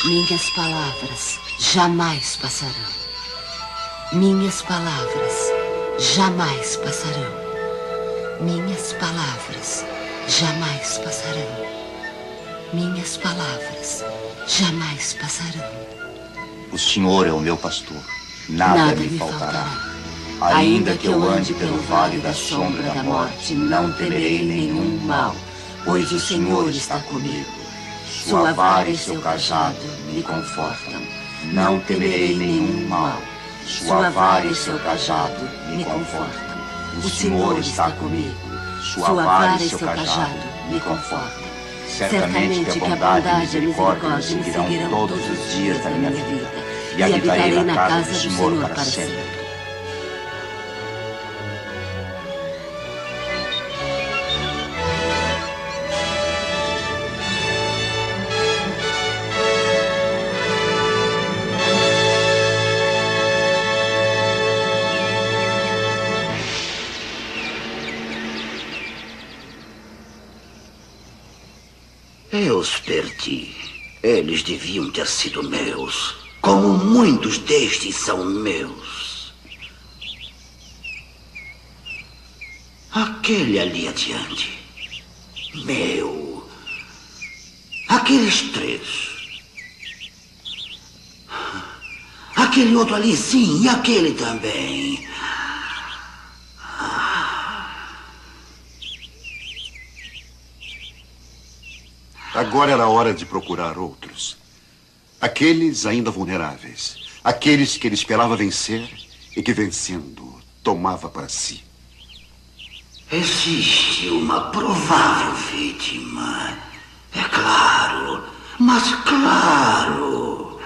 Minhas palavras jamais passarão. Minhas palavras jamais passarão. Minhas palavras jamais passarão. Minhas palavras jamais passarão. O Senhor é o meu pastor. Nada me faltará. Ainda que eu ande pelo vale da sombra da morte, não temerei nenhum mal, pois o Senhor está comigo. Sua vara e seu cajado me confortam. Não temerei nenhum mal. Sua vara e seu cajado me confortam. O Senhor está comigo. Sua vara e seu cajado me confortam. Certamente que a bondade e a misericórdia me seguirão todos os dias da minha vida, e habitarei na casa do Senhor para sempre. Eu os perdi. Eles deviam ter sido meus, como muitos destes são meus. Aquele ali adiante, meu. Aqueles 3. Aquele outro ali, sim, e aquele também. Agora era hora de procurar outros. Aqueles ainda vulneráveis. Aqueles que ele esperava vencer e que, vencendo, tomava para si. Existe uma provável vítima. É claro, mas claro.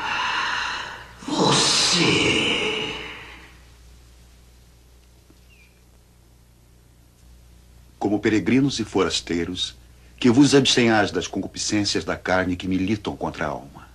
Você. Como peregrinos e forasteiros, que vos abstenhais das concupiscências da carne que militam contra a alma.